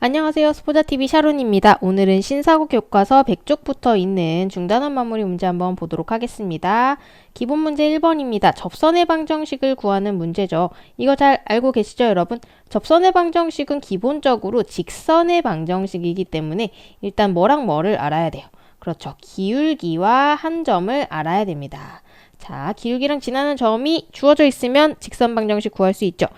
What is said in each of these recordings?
안녕하세요. 스포자TV 샤론입니다. 오늘은 신사고 교과서 100쪽부터 있는 중단원 마무리 문제 한번 보도록 하겠습니다. 기본 문제 1번입니다. 접선의 방정식을 구하는 문제죠. 이거 잘 알고 계시죠, 여러분? 접선의 방정식은 기본적으로 직선의 방정식이기 때문에 일단 뭐랑 뭐를 알아야 돼요. 그렇죠. 기울기와 한 점을 알아야 됩니다. 자, 기울기랑 지나는 점이 주어져 있으면 직선 방정식 구할 수 있죠.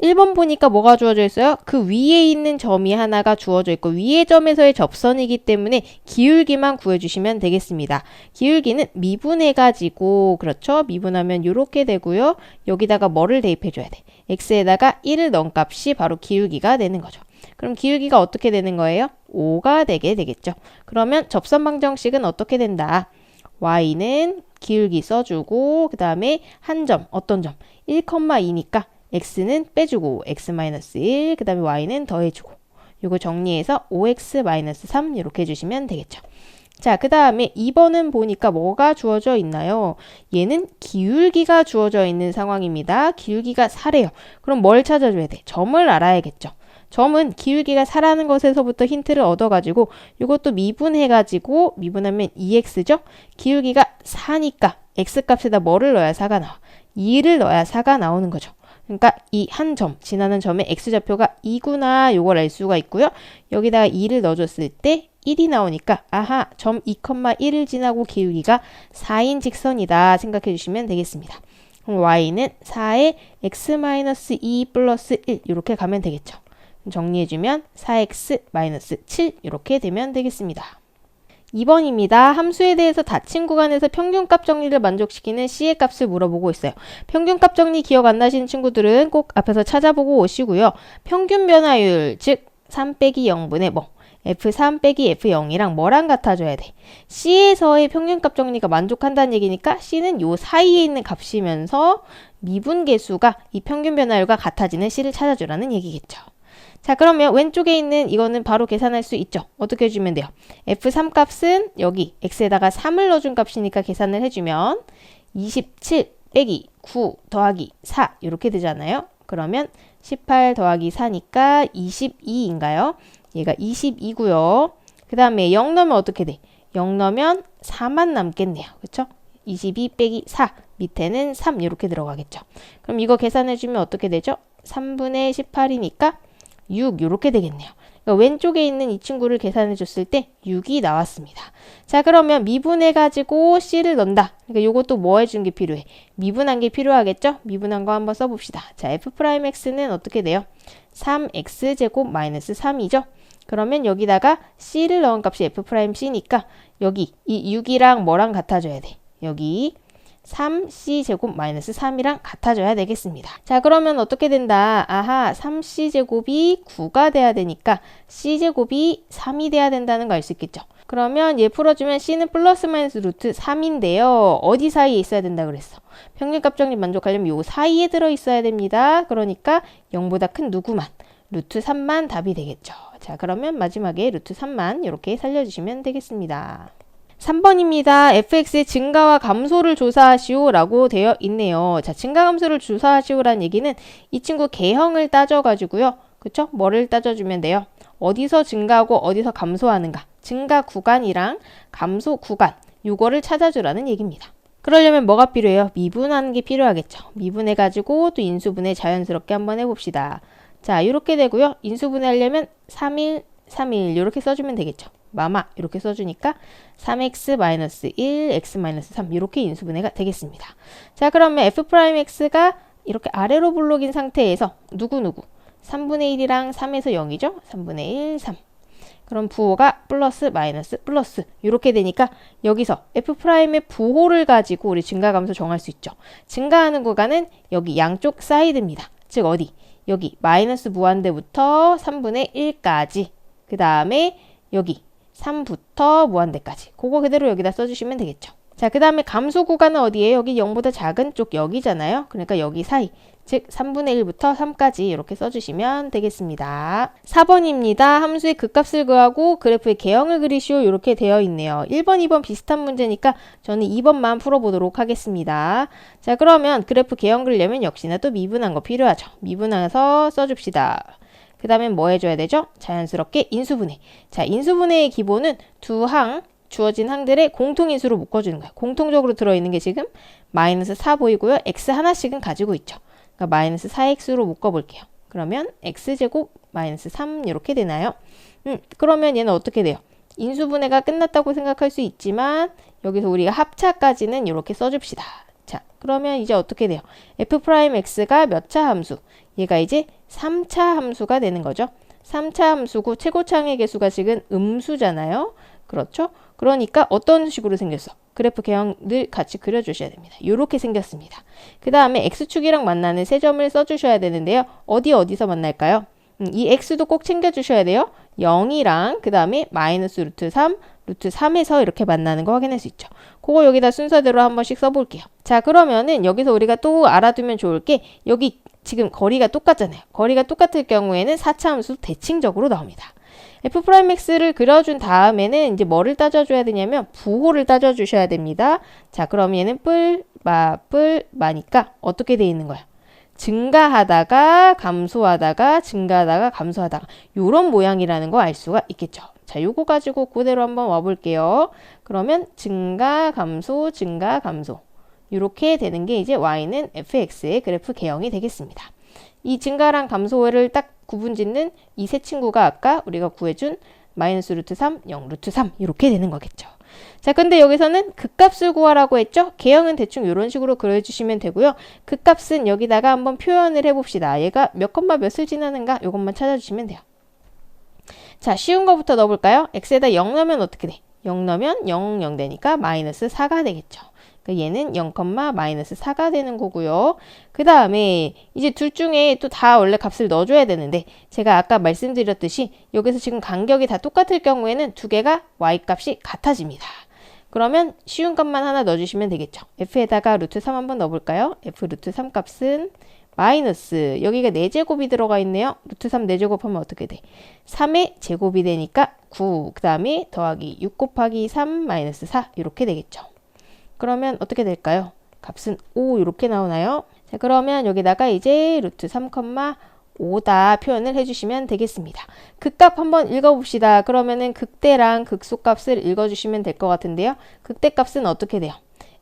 1번 보니까 뭐가 주어져 있어요? 그 위에 있는 점이 하나가 주어져 있고 위의 점에서의 접선이기 때문에 기울기만 구해주시면 되겠습니다. 기울기는 미분해가지고 그렇죠? 미분하면 이렇게 되고요. 여기다가 뭐를 대입해줘야 돼? x에다가 1을 넣은 값이 바로 기울기가 되는 거죠. 그럼 기울기가 어떻게 되는 거예요? 5가 되게 되겠죠. 그러면 접선 방정식은 어떻게 된다? y는 기울기 써주고 그 다음에 한 점, 어떤 점? 1,2니까 x는 빼주고 x-1, 그 다음에 y는 더해주고 이거 정리해서 5x-3 이렇게 해주시면 되겠죠. 자, 그 다음에 2번은 보니까 뭐가 주어져 있나요? 얘는 기울기가 주어져 있는 상황입니다. 기울기가 4래요. 그럼 뭘 찾아줘야 돼? 점을 알아야겠죠. 점은 기울기가 4라는 것에서부터 힌트를 얻어가지고 이것도 미분해가지고 미분하면 2x죠? 기울기가 4니까 x값에다 뭐를 넣어야 4가 나와? 2를 넣어야 4가 나오는 거죠. 그러니까 이 한 점, 지나는 점의 x좌표가 2구나 요걸 알 수가 있고요. 여기다가 2를 넣어줬을 때 1이 나오니까 아하, 점 2,1을 지나고 기울기가 4인 직선이다 생각해 주시면 되겠습니다. 그럼 y는 4에 x-2 플러스 1 이렇게 가면 되겠죠. 정리해주면 4x-7 이렇게 되면 되겠습니다. 2번입니다. 함수에 대해서 닫힌 구간에서 평균값 정리를 만족시키는 C의 값을 물어보고 있어요. 평균값 정리 기억 안 나시는 친구들은 꼭 앞에서 찾아보고 오시고요. 평균 변화율, 즉 3 빼기 0분의 뭐 F3 빼기 F0이랑 뭐랑 같아져야 돼? C에서의 평균값 정리가 만족한다는 얘기니까 C는 요 사이에 있는 값이면서 미분계수가 이 평균 변화율과 같아지는 C를 찾아주라는 얘기겠죠. 자, 그러면 왼쪽에 있는 이거는 바로 계산할 수 있죠. 어떻게 해주면 돼요? F3 값은 여기 x에다가 3을 넣어준 값이니까 계산을 해주면 27 빼기 9 더하기 4 이렇게 되잖아요. 그러면 18 더하기 4니까 22인가요? 얘가 22고요. 그 다음에 0 넣으면 어떻게 돼? 0 넣으면 4만 남겠네요. 그쵸? 22 빼기 4 밑에는 3 이렇게 들어가겠죠. 그럼 이거 계산해주면 어떻게 되죠? 3분의 18이니까 6 이렇게 되겠네요. 그러니까 왼쪽에 있는 이 친구를 계산해 줬을 때 6이 나왔습니다. 자, 그러면 미분해가지고 C를 넣는다. 그러니까 이것도 뭐 해주는 게 필요해? 미분한 게 필요하겠죠? 미분한 거 한번 써봅시다. 자, F'X는 어떻게 돼요? 3x제곱 마이너스 3이죠? 그러면 여기다가 C를 넣은 값이 F'C니까 여기 이 6이랑 뭐랑 같아져야 돼? 여기 3c제곱 마이너스 3이랑 같아져야 되겠습니다. 자, 그러면 어떻게 된다? 아하, 3c제곱이 9가 돼야 되니까 c제곱이 3이 돼야 된다는 거 알 수 있겠죠? 그러면 얘 풀어주면 c는 플러스 마이너스 루트 3인데요. 어디 사이에 있어야 된다 그랬어? 평균값 정리 만족하려면 요 사이에 들어있어야 됩니다. 그러니까 0보다 큰 누구만? 루트 3만 답이 되겠죠. 자, 그러면 마지막에 루트 3만 이렇게 살려주시면 되겠습니다. 3번입니다. fx의 증가와 감소를 조사하시오 라고 되어 있네요. 자, 증가 감소를 조사하시오라는 얘기는 이 친구 개형을 따져가지고요. 그쵸? 뭐를 따져주면 돼요? 어디서 증가하고 어디서 감소하는가? 증가 구간이랑 감소 구간 요거를 찾아주라는 얘기입니다. 그러려면 뭐가 필요해요? 미분하는 게 필요하겠죠. 미분해가지고 또 인수분해 자연스럽게 한번 해봅시다. 자, 이렇게 되고요. 인수분해 하려면 3일, 3일 이렇게 써주면 되겠죠. 마마 이렇게 써주니까 3x-1, x-3 이렇게 인수분해가 되겠습니다. 자, 그러면 f'x가 이렇게 아래로 블록인 상태에서 누구누구 3분의 1이랑 3에서 0이죠? 3분의 1, 3 그럼 부호가 플러스 마이너스 플러스 이렇게 되니까 여기서 f'의 부호를 가지고 우리 증가감소 정할 수 있죠. 증가하는 구간은 여기 양쪽 사이드입니다. 즉 어디? 여기 마이너스 무한대부터 3분의 1까지 그 다음에 여기 3부터 무한대까지 그거 그대로 여기다 써주시면 되겠죠. 자, 그 다음에 감소 구간은 어디예요? 여기 0보다 작은 쪽 여기잖아요. 그러니까 여기 사이 즉 3분의 1부터 3까지 이렇게 써주시면 되겠습니다. 4번입니다. 함수의 극값을 구하고 그래프의 개형을 그리시오 이렇게 되어 있네요. 1번, 2번 비슷한 문제니까 저는 2번만 풀어보도록 하겠습니다. 자, 그러면 그래프 개형 그리려면 역시나 또 미분한 거 필요하죠. 미분해서 써줍시다. 그 다음에 뭐 해줘야 되죠? 자연스럽게 인수분해. 자, 인수분해의 기본은 두 항, 주어진 항들의 공통인수로 묶어주는 거예요. 공통적으로 들어있는 게 지금 마이너스 4 보이고요. x 하나씩은 가지고 있죠. 그러니까 마이너스 4x로 묶어볼게요. 그러면 x제곱 마이너스 3 이렇게 되나요? 그러면 얘는 어떻게 돼요? 인수분해가 끝났다고 생각할 수 있지만 여기서 우리가 합차까지는 이렇게 써줍시다. 자, 그러면 이제 어떻게 돼요? f'x가 몇 차 함수? 얘가 이제 3차 함수가 되는 거죠. 3차 함수고 최고차항의 개수가 지금 음수잖아요. 그렇죠? 그러니까 어떤 식으로 생겼어? 그래프 개형을 같이 그려주셔야 됩니다. 이렇게 생겼습니다. 그 다음에 x축이랑 만나는 세 점을 써주셔야 되는데요. 어디서 만날까요? 이 x도 꼭 챙겨주셔야 돼요. 0이랑 그 다음에 마이너스 루트 3, 루트 3에서 이렇게 만나는 거 확인할 수 있죠. 그거 여기다 순서대로 한 번씩 써볼게요. 자, 그러면은 여기서 우리가 또 알아두면 좋을 게 여기 지금 거리가 똑같잖아요. 거리가 똑같을 경우에는 4차 함수 대칭적으로 나옵니다. f'x를 그려준 다음에는 이제 뭐를 따져줘야 되냐면 부호를 따져주셔야 됩니다. 자, 그럼 얘는 마니까 어떻게 돼 있는 거야? 증가하다가 감소하다가 증가하다가 감소하다가 요런 모양이라는 거 알 수가 있겠죠. 자, 요거 가지고 그대로 한번 와볼게요. 그러면 증가 감소 증가 감소 이렇게 되는 게 이제 y는 fx의 그래프 개형이 되겠습니다. 이 증가랑 감소를 딱 구분짓는 이 세 친구가 아까 우리가 구해준 마이너스 루트 3, 0 루트 3 이렇게 되는 거겠죠. 자, 근데 여기서는 극값을 구하라고 했죠? 개형은 대충 이런 식으로 그려주시면 되고요. 극값은 여기다가 한번 표현을 해봅시다. 얘가 몇 컴마 몇을 지나는가? 이것만 찾아주시면 돼요. 자, 쉬운 거부터 넣어볼까요? x에다 0 넣으면 어떻게 돼? 0 넣으면 0, 0 되니까 마이너스 4가 되겠죠. 얘는 0, 마이너스 4가 되는 거고요. 그 다음에 이제 둘 중에 또 다 원래 값을 넣어줘야 되는데 제가 아까 말씀드렸듯이 여기서 지금 간격이 다 똑같을 경우에는 두 개가 y값이 같아집니다. 그러면 쉬운 값만 하나 넣어주시면 되겠죠. f에다가 루트 3 한번 넣어볼까요? f 루트 3 값은 마이너스 여기가 4제곱이 들어가 있네요. 루트 3 4제곱 하면 어떻게 돼? 3의 제곱이 되니까 9 그 다음에 더하기 6 곱하기 3 마이너스 4 이렇게 되겠죠. 그러면 어떻게 될까요? 값은 5 이렇게 나오나요? 자, 그러면 여기다가 이제 루트 3, 5다 표현을 해주시면 되겠습니다. 극값 한번 읽어봅시다. 그러면은 극대랑 극소값을 읽어주시면 될 것 같은데요. 극대값은 어떻게 돼요?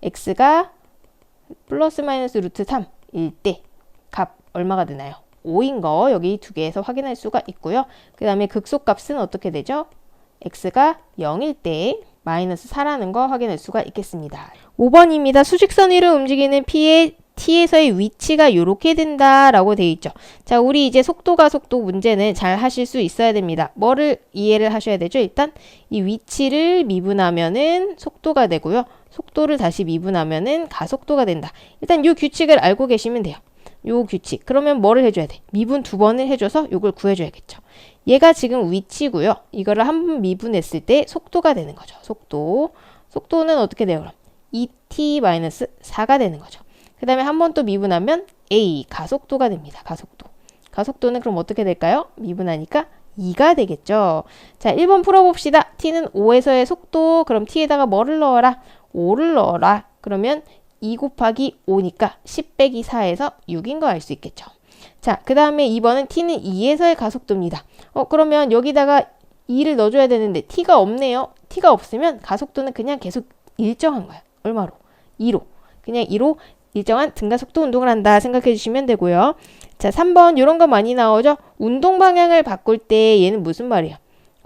x가 플러스 마이너스 루트 3일 때 값 얼마가 되나요? 5인 거 여기 두 개에서 확인할 수가 있고요. 그 다음에 극소값은 어떻게 되죠? x가 0일 때 마이너스 4라는 거 확인할 수가 있겠습니다. 5번입니다. 수직선 위로 움직이는 P의 T에서의 위치가 이렇게 된다라고 되어 있죠. 자, 우리 이제 속도가 속도 문제는 잘 하실 수 있어야 됩니다. 뭐를 이해를 하셔야 되죠? 일단 이 위치를 미분하면은 속도가 되고요. 속도를 다시 미분하면은 가속도가 된다. 일단 이 규칙을 알고 계시면 돼요. 요 규칙. 그러면 뭐를 해줘야 돼? 미분 2번을 해줘서 요걸 구해줘야겠죠. 얘가 지금 위치고요. 이거를 한 번 미분했을 때 속도가 되는 거죠. 속도는 어떻게 돼요? 그럼 2t-4가 되는 거죠. 그 다음에 한 번 또 미분하면 a 가속도가 됩니다. 가속도는 그럼 어떻게 될까요? 미분하니까 2가 되겠죠. 자, 1번 풀어봅시다. t는 5에서의 속도. 그럼 t에다가 뭐를 넣어라? 5를 넣어라. 그러면 2 곱하기 5니까 10 빼기 4에서 6인 거 알 수 있겠죠. 자, 그 다음에 2번은 t는 2에서의 가속도입니다. 그러면 여기다가 2를 넣어줘야 되는데 t가 없네요. t가 없으면 가속도는 그냥 계속 일정한 거예요. 얼마로? 2로. 그냥 2로 일정한 등가속도 운동을 한다 생각해 주시면 되고요. 자, 3번 이런 거 많이 나오죠. 운동 방향을 바꿀 때 얘는 무슨 말이에요?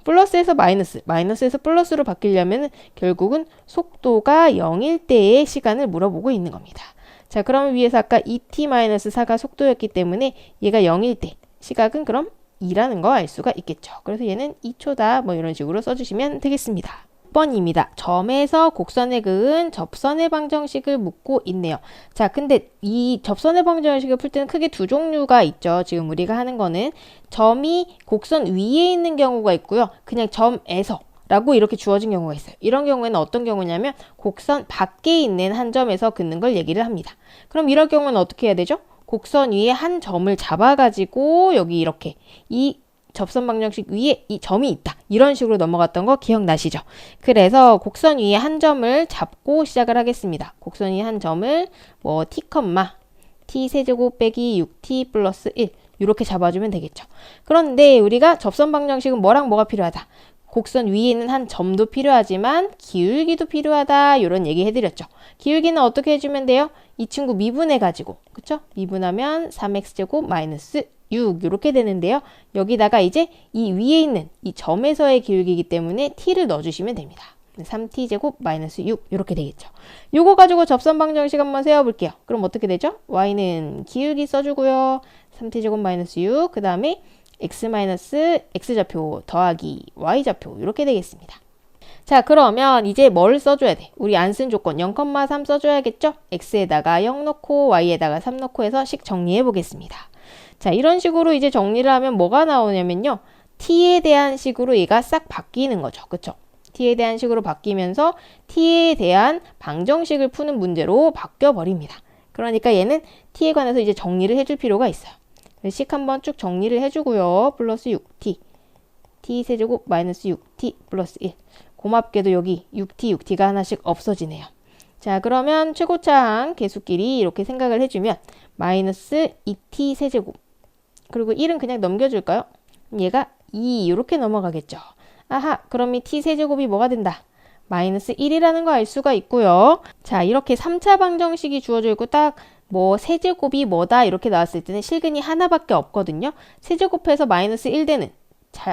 플러스에서 마이너스, 마이너스에서 플러스로 바뀌려면 결국은 속도가 0일 때의 시간을 물어보고 있는 겁니다. 자, 그러면 위에서 아까 2t-4가 속도였기 때문에 얘가 0일 때 시각은 그럼 2라는 거 알 수가 있겠죠. 그래서 얘는 2초다 뭐 이런 식으로 써주시면 되겠습니다. 6번입니다. 점에서 곡선에 그은 접선의 방정식을 묻고 있네요. 자, 근데 이 접선의 방정식을 풀 때는 크게 두 종류가 있죠. 지금 우리가 하는 거는 점이 곡선 위에 있는 경우가 있고요. 그냥 점에서 라고 이렇게 주어진 경우가 있어요. 이런 경우에는 어떤 경우냐면 곡선 밖에 있는 한 점에서 긋는 걸 얘기를 합니다. 그럼 이럴 경우는 어떻게 해야 되죠? 곡선 위에 한 점을 잡아가지고 여기 이렇게 이 접선 방정식 위에 이 점이 있다. 이런 식으로 넘어갔던 거 기억나시죠? 그래서 곡선 위에 한 점을 잡고 시작을 하겠습니다. 곡선 위에 한 점을 뭐 t, t 세제곱 빼기 6t 플러스 1 이렇게 잡아주면 되겠죠. 그런데 우리가 접선 방정식은 뭐랑 뭐가 필요하다? 곡선 위에 있는 한 점도 필요하지만 기울기도 필요하다. 이런 얘기 해드렸죠. 기울기는 어떻게 해주면 돼요? 이 친구 미분해가지고, 그쵸? 미분하면 3x제곱 마이너스 6 이렇게 되는데요. 여기다가 이제 이 위에 있는 이 점에서의 기울기이기 때문에 t를 넣어주시면 됩니다. 3t제곱 마이너스 6 이렇게 되겠죠. 요거 가지고 접선 방정식 한번 세워볼게요. 그럼 어떻게 되죠? y는 기울기 써주고요. 3t제곱 마이너스 6 그 다음에 x 마이너스 x좌표 더하기 y좌표 이렇게 되겠습니다. 자, 그러면 이제 뭘 써줘야 돼? 우리 안 쓴 조건 0,3 써줘야겠죠? x에다가 0 넣고 y에다가 3 넣고 해서 식 정리해 보겠습니다. 자, 이런 식으로 이제 정리를 하면 뭐가 나오냐면요. t에 대한 식으로 얘가 싹 바뀌는 거죠. 그쵸? t에 대한 식으로 바뀌면서 t에 대한 방정식을 푸는 문제로 바뀌어버립니다. 그러니까 얘는 t에 관해서 이제 정리를 해줄 필요가 있어요. 식 한번 쭉 정리를 해주고요. 플러스 6t t 세제곱 마이너스 6t 플러스 1 고맙게도 여기 6t가 하나씩 없어지네요. 자, 그러면 최고차항 계수끼리 이렇게 생각을 해주면 마이너스 2t 세제곱 그리고 1은 그냥 넘겨줄까요? 얘가 2 이렇게 넘어가겠죠. 아하, 그럼 이 t 세제곱이 뭐가 된다? 마이너스 1이라는 거 알 수가 있고요. 자, 이렇게 3차 방정식이 주어져 있고 딱 뭐 세제곱이 뭐다 이렇게 나왔을 때는 실근이 하나밖에 없거든요. 세제곱해서 마이너스 1 되는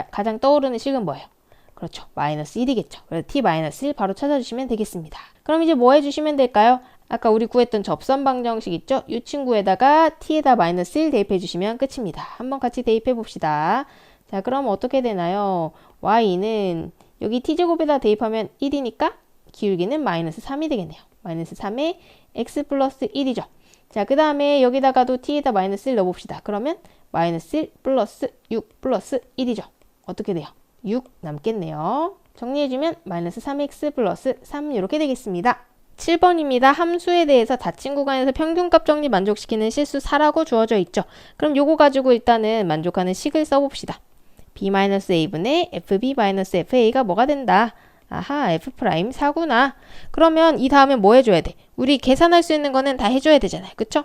가장 떠오르는 식은 뭐예요? 그렇죠. 마이너스 1이겠죠. 그래서 t 마이너스 1 바로 찾아주시면 되겠습니다. 그럼 이제 뭐 해주시면 될까요? 아까 우리 구했던 접선 방정식 있죠? 이 친구에다가 t에다 마이너스 1 대입해 주시면 끝입니다. 한번 같이 대입해 봅시다. 자, 그럼 어떻게 되나요? y는 여기 t제곱에다 대입하면 1이니까 기울기는 마이너스 3이 되겠네요. 마이너스 3에 x 플러스 1이죠. 자, 그 다음에 여기다가도 t에다 마이너스 1 넣어봅시다. 그러면 마이너스 1 플러스 6 플러스 1이죠. 어떻게 돼요? 6 남겠네요. 정리해주면 마이너스 3x 플러스 3 이렇게 되겠습니다. 7번입니다. 함수에 대해서 닫힌 구간에서 평균값 정리 만족시키는 실수 4라고 주어져 있죠. 그럼 요거 가지고 일단은 만족하는 식을 써봅시다. b-a분의 fb-fa가 뭐가 된다? 아하, f'4구나. 그러면 이 다음에 뭐 해줘야 돼? 우리 계산할 수 있는 거는 다 해줘야 되잖아요. 그쵸?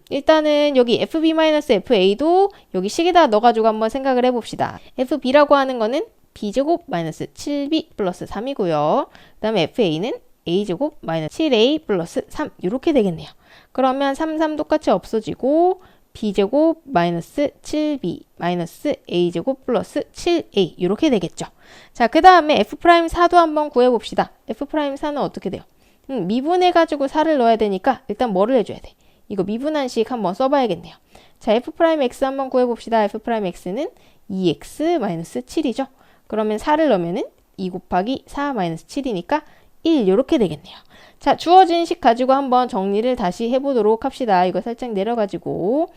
일단은 여기 fb-fa도 여기 식에다 넣어가지고 한번 생각을 해봅시다. fb라고 하는 거는 b제곱 마이너스 7b 플러스 3이고요. 그 다음에 fa는 a제곱 마이너스 7a 플러스 3 이렇게 되겠네요. 그러면 3, 3 똑같이 없어지고 b제곱 마이너스 7b 마이너스 a제곱 플러스 7a 이렇게 되겠죠. 자, 그 다음에 f'4도 한번 구해봅시다. f'4는 어떻게 돼요? 미분해가지고 4를 넣어야 되니까 일단 뭐를 해줘야 돼? 이거 미분한 식 한번 써봐야겠네요. 자, f'x 한번 구해봅시다. f'x는 2x 마이너스 7이죠. 그러면 4를 넣으면은 2 곱하기 4 마이너스 7이니까 1 이렇게 되겠네요. 자, 주어진 식 가지고 한번 정리를 다시 해보도록 합시다. 이거 살짝 내려가지고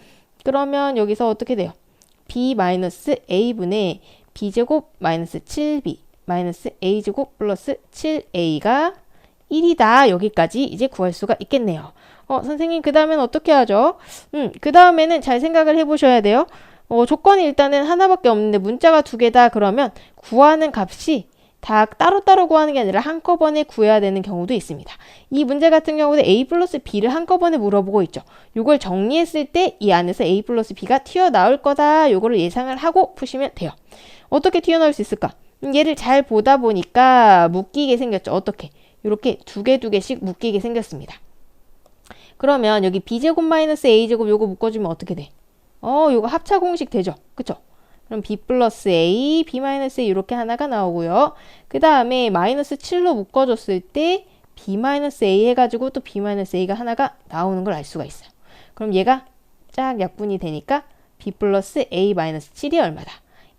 그러면 여기서 어떻게 돼요? b-a분의 b제곱 마이너스 7b 마이너스 a제곱 플러스 7a가 1이다. 여기까지 이제 구할 수가 있겠네요. 선생님 그 다음엔 어떻게 하죠? 그 다음에는 잘 생각을 해보셔야 돼요. 조건이 일단은 하나밖에 없는데 문자가 2개다. 그러면 구하는 값이 다 따로따로 구하는 게 아니라 한꺼번에 구해야 되는 경우도 있습니다. 이 문제 같은 경우는 a 플러스 b를 한꺼번에 물어보고 있죠. 이걸 정리했을 때 이 안에서 a 플러스 b가 튀어나올 거다. 요거를 예상을 하고 푸시면 돼요. 어떻게 튀어나올 수 있을까? 얘를 잘 보다 보니까 묶이게 생겼죠. 어떻게? 이렇게 2개씩 묶이게 생겼습니다. 그러면 여기 b제곱 마이너스 a제곱 요거 묶어주면 어떻게 돼? 요거 합차 공식 되죠. 그쵸? 그럼 b 플러스 a, b 마이너스 a 이렇게 하나가 나오고요. 그 다음에 마이너스 7로 묶어줬을 때 b 마이너스 a 해가지고 또 b 마이너스 a가 하나가 나오는 걸 알 수가 있어요. 그럼 얘가 쫙 약분이 되니까 b 플러스 a 마이너스 7이 얼마다?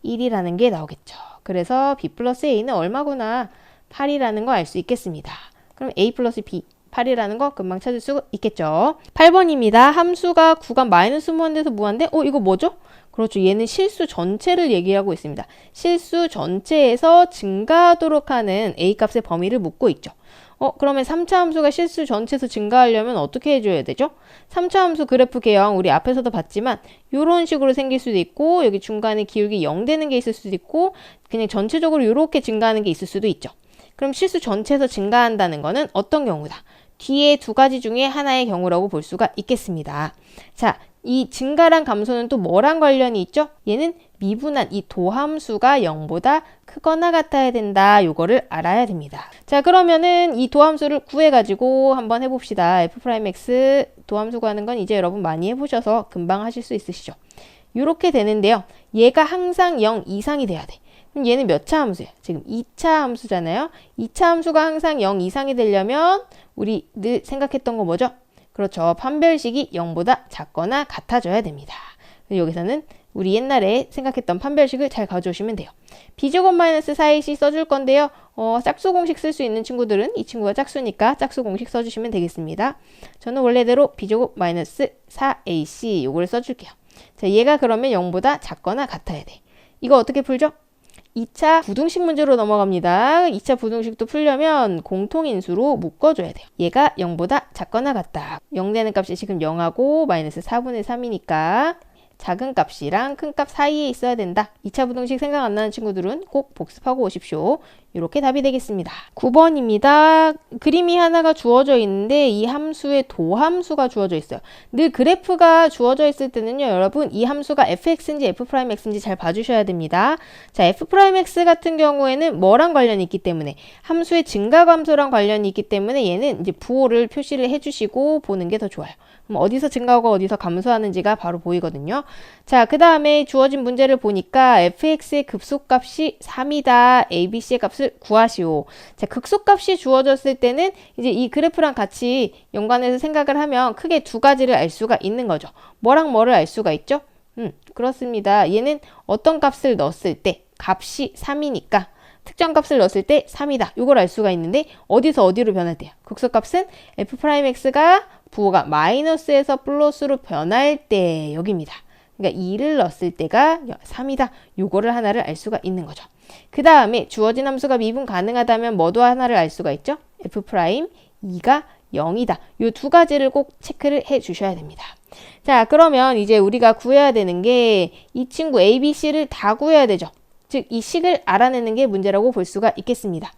1이라는 게 나오겠죠. 그래서 b 플러스 a는 얼마구나? 8이라는 거 알 수 있겠습니다. 그럼 a 플러스 b 8이라는 거 금방 찾을 수 있겠죠. 8번입니다. 함수가 구간 마이너스 무한대에서 무한대? 이거 뭐죠? 그렇죠. 얘는 실수 전체를 얘기하고 있습니다. 실수 전체에서 증가하도록 하는 a값의 범위를 묻고 있죠. 그러면 3차 함수가 실수 전체에서 증가하려면 어떻게 해줘야 되죠? 3차 함수 그래프 개형 우리 앞에서도 봤지만 이런 식으로 생길 수도 있고 여기 중간에 기울기 0 되는 게 있을 수도 있고 그냥 전체적으로 이렇게 증가하는 게 있을 수도 있죠. 그럼 실수 전체에서 증가한다는 거는 어떤 경우다? 뒤에 2가지 중에 하나의 경우라고 볼 수가 있겠습니다. 자, 이 증가랑 감소는 또 뭐랑 관련이 있죠? 얘는 미분한 이 도함수가 0보다 크거나 같아야 된다. 요거를 알아야 됩니다. 자, 그러면은 이 도함수를 구해가지고 한번 해봅시다. f'x 도함수 구하는 건 이제 여러분 많이 해보셔서 금방 하실 수 있으시죠? 요렇게 되는데요. 얘가 항상 0 이상이 돼야 돼. 그럼 얘는 몇 차 함수예요? 지금 2차 함수잖아요. 2차 함수가 항상 0 이상이 되려면 우리 늘 생각했던 거 뭐죠? 그렇죠. 판별식이 0보다 작거나 같아져야 됩니다. 여기서는 우리 옛날에 생각했던 판별식을 잘 가져오시면 돼요. b제곱 마이너스 4ac 써줄 건데요. 짝수 공식 쓸 수 있는 친구들은 이 친구가 짝수니까 짝수 공식 써주시면 되겠습니다. 저는 원래대로 b제곱 마이너스 4ac 요걸 써줄게요. 자, 얘가 그러면 0보다 작거나 같아야 돼. 이거 어떻게 풀죠? 2차 부등식 문제로 넘어갑니다. 2차 부등식도 풀려면 공통인수로 묶어줘야 돼요. 얘가 0보다 작거나 같다. 0 되는 값이 지금 0하고 마이너스 4분의 3이니까 작은 값이랑 큰 값 사이에 있어야 된다. 2차 부등식 생각 안 나는 친구들은 꼭 복습하고 오십시오. 이렇게 답이 되겠습니다. 9번입니다. 그림이 하나가 주어져 있는데 이 함수에 도함수가 주어져 있어요. 늘 그래프가 주어져 있을 때는요, 여러분 이 함수가 fx인지 f'x인지 잘 봐주셔야 됩니다. 자, f'x 같은 경우에는 뭐랑 관련이 있기 때문에 함수의 증가감소랑 관련이 있기 때문에 얘는 이제 부호를 표시를 해주시고 보는 게 더 좋아요. 그럼 어디서 증가하고 어디서 감소하는지가 바로 보이거든요. 자, 그 다음에 주어진 문제를 보니까 fx의 급소값이 3이다. abc의 값을 구하시오. 자, 극소값이 주어졌을 때는 이제 이 그래프랑 같이 연관해서 생각을 하면 크게 두 가지를 알 수가 있는 거죠. 뭐랑 뭐를 알 수가 있죠? 그렇습니다. 얘는 어떤 값을 넣었을 때 값이 3이니까 특정 값을 넣었을 때 3이다. 이걸 알 수가 있는데 어디서 어디로 변할 때요? 극소값은 f'x가 부호가 마이너스에서 플러스로 변할 때 여기입니다. 그러니까 2를 넣었을 때가 3이다. 요거를 하나를 알 수가 있는 거죠. 그 다음에 주어진 함수가 미분 가능하다면 뭐도 하나를 알 수가 있죠? f'2가 0이다. 요 두 가지를 꼭 체크를 해 주셔야 됩니다. 자, 그러면 이제 우리가 구해야 되는 게 이 친구 a, b, c를 다 구해야 되죠. 즉, 이 식을 알아내는 게 문제라고 볼 수가 있겠습니다.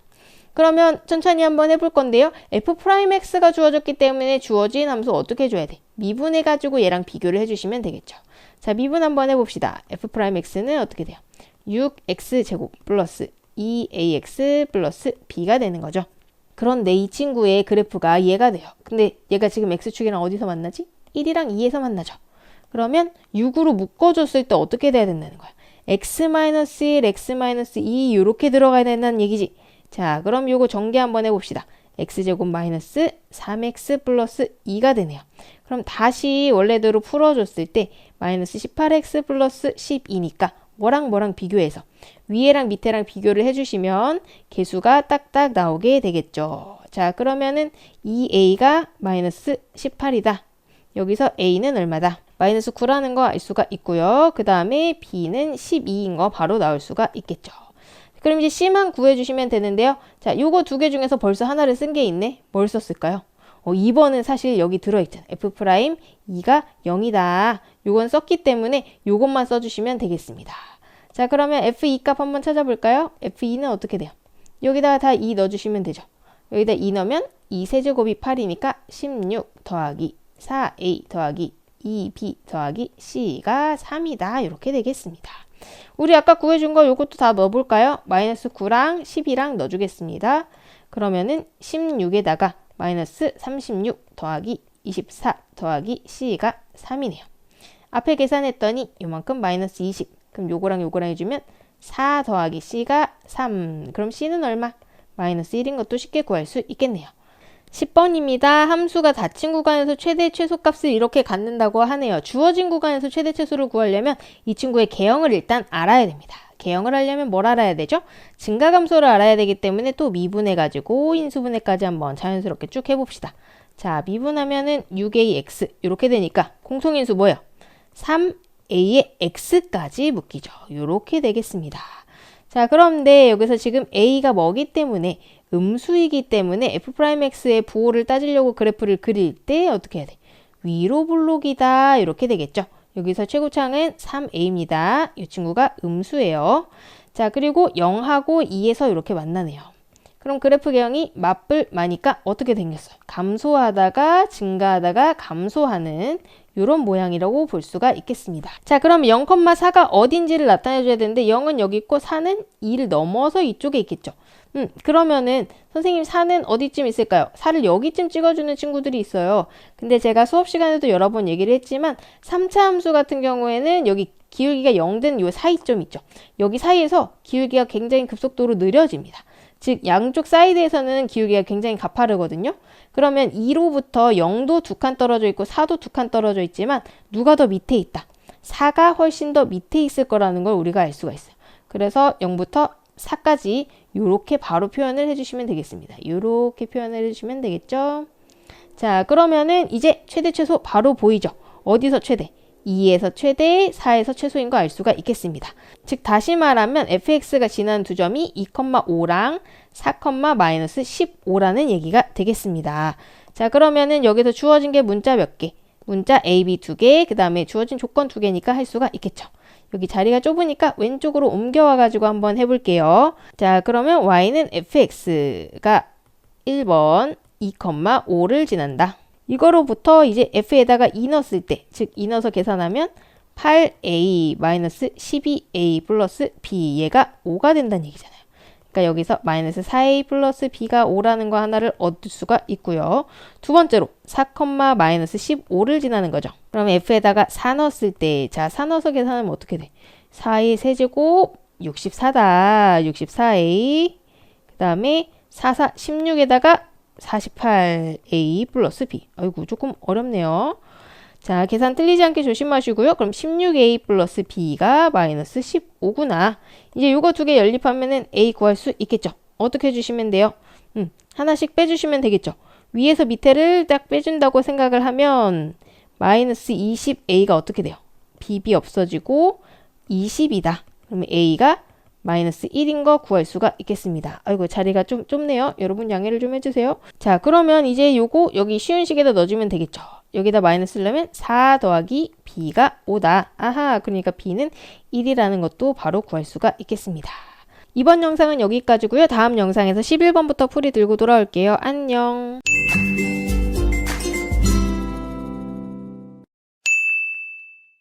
그러면 천천히 한번 해볼 건데요. f'x가 주어졌기 때문에 주어진 함수 어떻게 해줘야 돼? 미분해가지고 얘랑 비교를 해주시면 되겠죠. 자, 미분 한번 해봅시다. f'x는 어떻게 돼요? 6x제곱 플러스 2ax 플러스 b가 되는 거죠. 그런데 이 친구의 그래프가 얘가 돼요. 근데 얘가 지금 x축이랑 어디서 만나지? 1이랑 2에서 만나죠. 그러면 6으로 묶어줬을 때 어떻게 돼야 된다는 거야? x-1, x-2 이렇게 들어가야 된다는 얘기지. 자, 그럼 요거 전개 한번 해봅시다. x제곱 마이너스 3x 플러스 2가 되네요. 그럼 다시 원래대로 풀어줬을 때 마이너스 18x 플러스 12니까 뭐랑 비교해서 위에랑 밑에랑 비교를 해주시면 개수가 딱딱 나오게 되겠죠. 자, 그러면은 2a가 마이너스 18이다. 여기서 a는 얼마다? 마이너스 9라는 거 알 수가 있고요. 그 다음에 b는 12인 거 바로 나올 수가 있겠죠. 그럼 이제 C만 구해주시면 되는데요. 자, 요거 두 개 중에서 벌써 하나를 쓴 게 있네. 뭘 썼을까요? 2번은 사실 여기 들어있잖아요. f'2가 0이다. 요건 썼기 때문에 요것만 써주시면 되겠습니다. 자, 그러면 f2 값 한번 찾아볼까요? f2는 어떻게 돼요? 여기다가 다 2 넣어주시면 되죠. 여기다 2 넣으면 2세제곱이 8이니까 16 더하기 4a 더하기 2b 더하기 c가 3이다. 이렇게 되겠습니다. 우리 아까 구해준 거 요것도 다 넣어볼까요? 마이너스 9랑 12랑 넣어주겠습니다. 그러면은 16에다가 마이너스 36 더하기 24 더하기 c가 3이네요. 앞에 계산했더니 요만큼 마이너스 20. 그럼 요거랑 요거랑 해주면 4 더하기 c가 3. 그럼 c는 얼마? 마이너스 1인 것도 쉽게 구할 수 있겠네요. 10번입니다. 함수가 닫힌 구간에서 최대 최소값을 이렇게 갖는다고 하네요. 주어진 구간에서 최대 최소를 구하려면 이 친구의 개형을 일단 알아야 됩니다. 개형을 하려면 뭘 알아야 되죠? 증가감소를 알아야 되기 때문에 또 미분해가지고 인수분해까지 한번 자연스럽게 쭉 해봅시다. 자, 미분하면은 6ax 이렇게 되니까 공통인수 뭐예요? 3a의 x까지 묶이죠. 이렇게 되겠습니다. 자, 그런데 여기서 지금 a가 뭐기 때문에 음수이기 때문에 f'x의 부호를 따지려고 그래프를 그릴 때 어떻게 해야 돼? 위로 볼록이다 이렇게 되겠죠. 여기서 최고창은 3a입니다. 이 친구가 음수예요. 자, 그리고 0하고 2에서 이렇게 만나네요. 그럼 그래프 개형이 맞불 마니까 어떻게 생겼어요? 감소하다가 증가하다가 감소하는 이런 모양이라고 볼 수가 있겠습니다. 자, 그럼 0,4가 어딘지를 나타내줘야 되는데 0은 여기 있고 4는 2를 넘어서 이쪽에 있겠죠. 그러면은 선생님 4는 어디쯤 있을까요? 4를 여기쯤 찍어주는 친구들이 있어요. 근데 제가 수업 시간에도 여러 번 얘기를 했지만 3차 함수 같은 경우에는 여기 기울기가 0 된 요 사이점 있죠. 여기 사이에서 기울기가 굉장히 급속도로 느려집니다. 즉 양쪽 사이드에서는 기울기가 굉장히 가파르거든요. 그러면 2로부터 0도 2칸 떨어져 있고 4도 2칸 떨어져 있지만 누가 더 밑에 있다? 4가 훨씬 더 밑에 있을 거라는 걸 우리가 알 수가 있어요. 그래서 0부터 4까지 이렇게 바로 표현을 해주시면 되겠습니다. 이렇게 표현을 해주시면 되겠죠. 자, 그러면은 이제 최대 최소 바로 보이죠. 어디서 최대? 2에서 최대, 4에서 최소인 거 알 수가 있겠습니다. 즉 다시 말하면 fx가 지난 두 점이 2,5랑 4,-15라는 얘기가 되겠습니다. 자, 그러면은 여기서 주어진 게 문자 몇 개? 문자 a, b 2개, 그 다음에 주어진 조건 2개니까 할 수가 있겠죠. 여기 자리가 좁으니까 왼쪽으로 옮겨와가지고 한번 해볼게요. 자, 그러면 y는 fx가 1번 2,5를 지난다. 이거로부터 이제 f에다가 2 넣었을 때, 즉 2 넣어서 계산하면 8a-12a 플러스 b 얘가 5가 된다는 얘기잖아요. 그러니까 여기서 마이너스 4a 플러스 b가 5라는 거 하나를 얻을 수가 있고요. 두 번째로 4,-15를 지나는 거죠. 그럼 f에다가 4 넣었을 때, 자, 4 넣어서 계산하면 어떻게 돼? 4의 세제곱 64다. 64a 그 다음에 4, 16에다가 48a 플러스 b. 아이고 조금 어렵네요. 자, 계산 틀리지 않게 조심하시고요. 그럼 16a 플러스 b가 마이너스 15구나. 이제 요거 두 개 연립하면은 a 구할 수 있겠죠. 어떻게 해주시면 돼요? 하나씩 빼주시면 되겠죠. 위에서 밑에를 딱 빼준다고 생각을 하면 마이너스 20a가 어떻게 돼요? bb 없어지고 20이다. 그러면 a가 마이너스 1인 거 구할 수가 있겠습니다. 아이고 자리가 좀 좁네요. 여러분 양해를 좀 해주세요. 자, 그러면 이제 요거 여기 쉬운 식에다 넣어주면 되겠죠. 여기다 마이너스를 넣으면 4 더하기 b가 5다. 아하, 그러니까 b는 1이라는 것도 바로 구할 수가 있겠습니다. 이번 영상은 여기까지고요. 다음 영상에서 11번부터 풀이 들고 돌아올게요. 안녕.